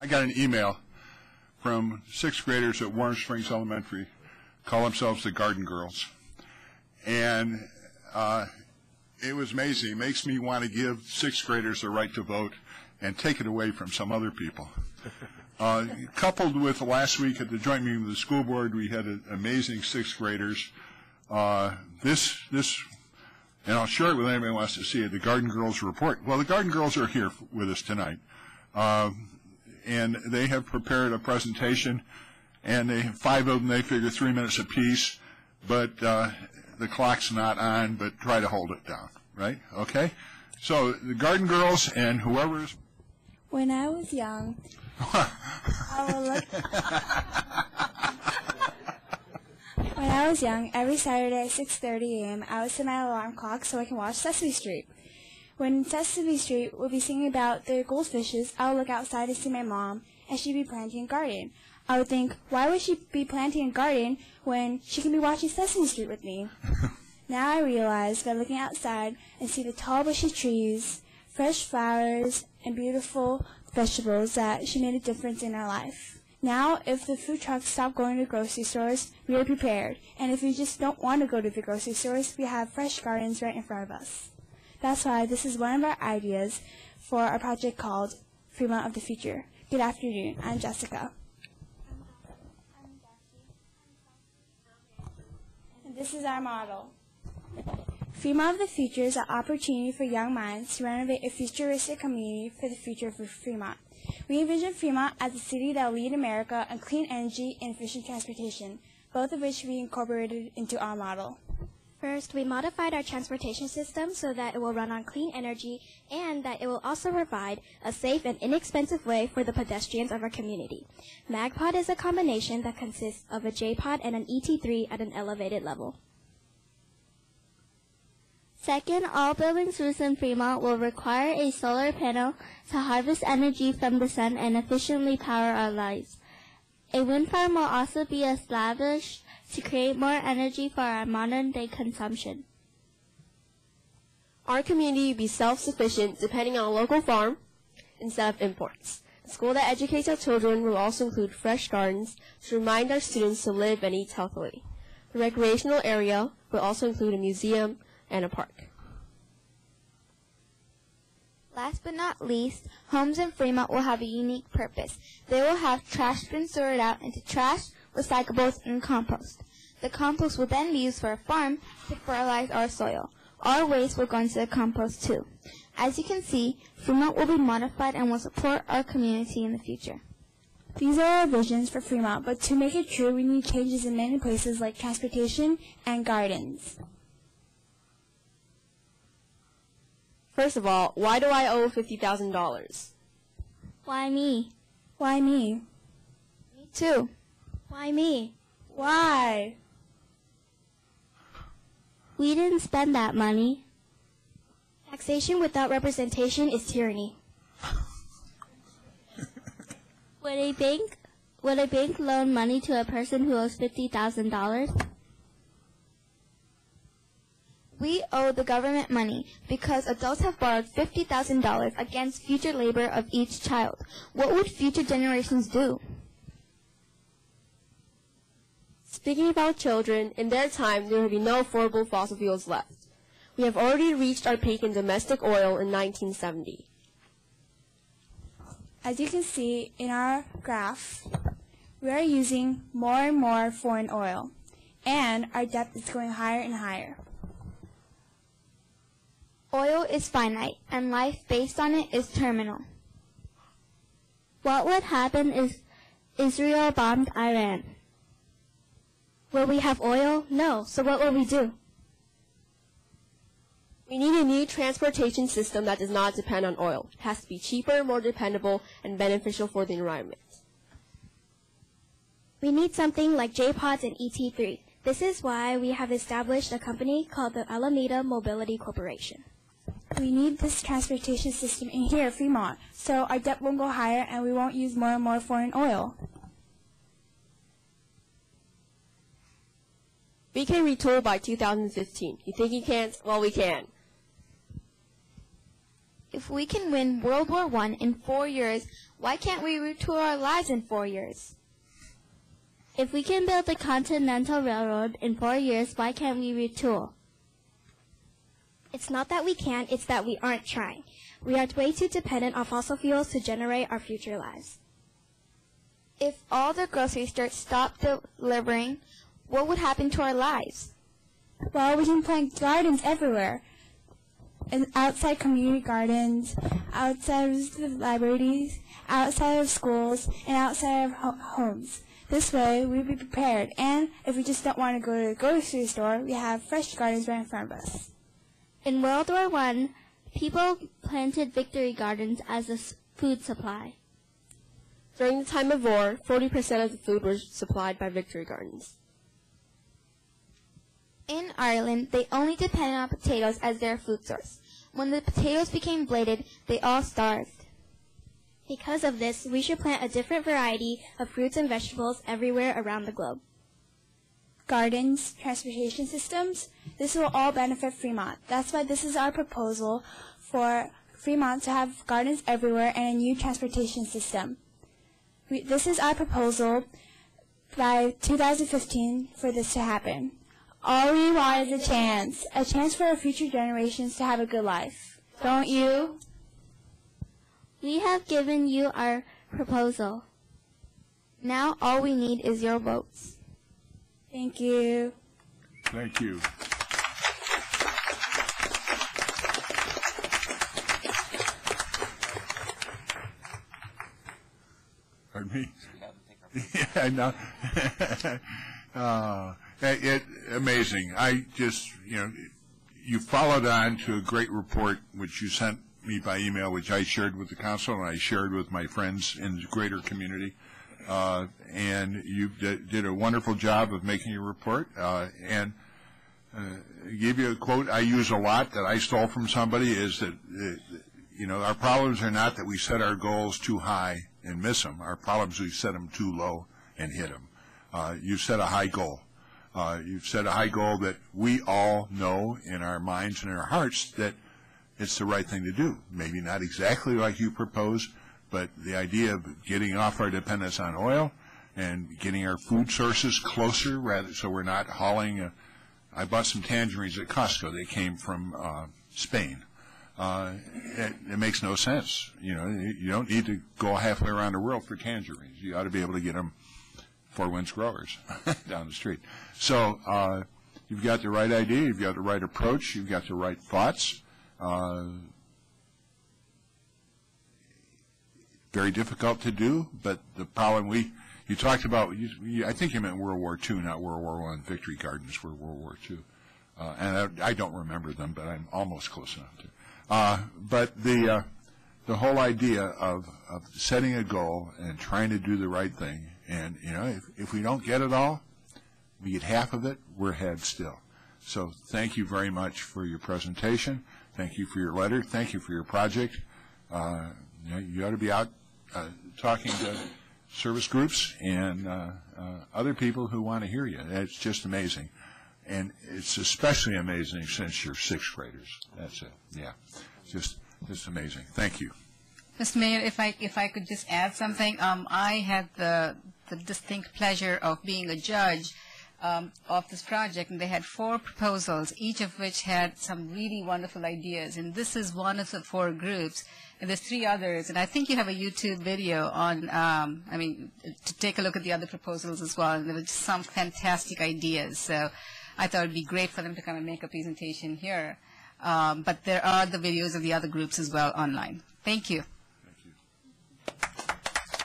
I got an email from 6th graders at Warm Springs Elementary, call themselves the Garden Girls. And it was amazing. It makes me want to give 6th graders the right to vote and take it away from some other people. Coupled with last week at the joint meeting with the school board, we had amazing 6th graders. This, and I'll share it with anybody who wants to see it, the Garden Girls report. Well, the Garden Girls are here with us tonight. And they have prepared a presentation, and they have 5 of them. They figure 3 minutes apiece, but the clock's not on, but try to hold it down, right? Okay? So the Garden Girls and whoever's... When I was young, When I was young, every Saturday at 6:30 a.m., I would set my alarm clock so I can watch Sesame Street. When Sesame Street would be singing about the goldfishes, I would look outside to see my mom, and she'd be planting a garden. I would think, why would she be planting a garden when she can be watching Sesame Street with me? Now I realize by looking outside and see the tall bushy trees, fresh flowers, and beautiful vegetables that she made a difference in our life. Now, if the food trucks stop going to grocery stores, we are prepared. And if we just don't want to go to the grocery stores, we have fresh gardens right in front of us. That's why this is one of our ideas for a project called Fremont of the Future. Good afternoon. I'm Jessica. And this is our model. Fremont of the Future is an opportunity for young minds to renovate a futuristic community for the future of Fremont. We envision Fremont as a city that will lead America in clean energy and efficient transportation, both of which we incorporated into our model. First, we modified our transportation system so that it will run on clean energy and that it will also provide a safe and inexpensive way for the pedestrians of our community. MagPod is a combination that consists of a J-Pod and an ET3 at an elevated level. Second, all buildings roofs in Fremont will require a solar panel to harvest energy from the sun and efficiently power our lights. A wind farm will also be established to create more energy for our modern-day consumption. Our community will be self-sufficient depending on a local farm instead of imports. A school that educates our children will also include fresh gardens to remind our students to live and eat healthily. The recreational area will also include a museum and a park. Last but not least, homes in Fremont will have a unique purpose. They will have trash bins sorted out into trash, recyclables, and compost. The compost will then be used for a farm to fertilize our soil. Our waste will go into the compost too. As you can see, Fremont will be modified and will support our community in the future. These are our visions for Fremont, but to make it true, we need changes in many places like transportation and gardens. First of all, why do I owe $50,000? Why me? Why me? Me too. Why me? Why? We didn't spend that money. Taxation without representation is tyranny. Would a bank loan money to a person who owes $50,000? We owe the government money because adults have borrowed $50,000 against future labor of each child. What would future generations do? Speaking about children, in their time there will be no affordable fossil fuels left. We have already reached our peak in domestic oil in 1970. As you can see in our graph, we are using more and more foreign oil, and our debt is going higher and higher. Oil is finite, and life based on it is terminal. What would happen if Israel bombed Iran? Will we have oil? No. So what will we do? We need a new transportation system that does not depend on oil. It has to be cheaper, more dependable, and beneficial for the environment. We need something like J-Pods and ET3. This is why we have established a company called the Alameda Mobility Corporation. We need this transportation system in here at Fremont, so our debt won't go higher and we won't use more and more foreign oil. We can retool by 2015. You think you can't? Well, we can. If we can win World War I in 4 years, why can't we retool our lives in 4 years? If we can build the Continental Railroad in 4 years, why can't we retool? It's not that we can't, it's that we aren't trying. We are way too dependent on fossil fuels to generate our future lives. If all the grocery stores stopped delivering, what would happen to our lives? Well, we can plant gardens everywhere. And outside community gardens, outside of the libraries, outside of schools, and outside of homes. This way, we'll be prepared. And if we just don't want to go to the grocery store, we have fresh gardens right in front of us. In World War I, people planted victory gardens as a food supply. During the time of war, 40% of the food was supplied by victory gardens. In Ireland, they only depended on potatoes as their food source. When the potatoes became bladed, they all starved. Because of this, we should plant a different variety of fruits and vegetables everywhere around the globe. Gardens, transportation systems, this will all benefit Fremont. That's why this is our proposal for Fremont to have gardens everywhere and a new transportation system. This is our proposal by 2015 for this to happen. All we want is a chance for our future generations to have a good life. Don't you? We have given you our proposal. Now all we need is your votes. Thank you. Thank you. Pardon me? Yeah, no. Amazing. I just, you followed on to a great report which you sent me by email, which I shared with the council and I shared with my friends in the greater community. And you did a wonderful job of making your report. And give you a quote I use a lot that I stole from somebody is that, our problems are not that we set our goals too high and miss them. Our problems we set them too low and hit them. You set a high goal. You've set a high goal that we all know in our minds and in our hearts that it's the right thing to do. Maybe not exactly like you propose, but the idea of getting off our dependence on oil and getting our food sources closer, rather, so we're not hauling. I bought some tangerines at Costco. They came from Spain. It makes no sense. You don't need to go halfway around the world for tangerines. You ought to be able to get them Four Winds Growers down the street. So you've got the right idea. You've got the right approach. You've got the right thoughts. Very difficult to do, but the problem you talked about, I think you meant World War II, not World War I. Victory Gardens were World War II. And I don't remember them, but I'm almost close enough to. But the whole idea of setting a goal and trying to do the right thing, and if we don't get it all, we get half of it, we're ahead still. So thank you very much for your presentation. Thank you for your letter. Thank you for your project. You ought to be out talking to service groups and other people who want to hear you. It's just amazing. And it's especially amazing since you're sixth graders. That's it. Yeah. Just amazing. Thank you. Mr. Mayor, if I could just add something. I had the distinct pleasure of being a judge of this project, and they had 4 proposals, each of which had some really wonderful ideas. And this is one of the 4 groups, and there's 3 others. And I think you have a YouTube video on, to take a look at the other proposals as well. And there were just some fantastic ideas. So I thought it would be great for them to come and make a presentation here. But there are the videos of the other groups as well online. Thank you.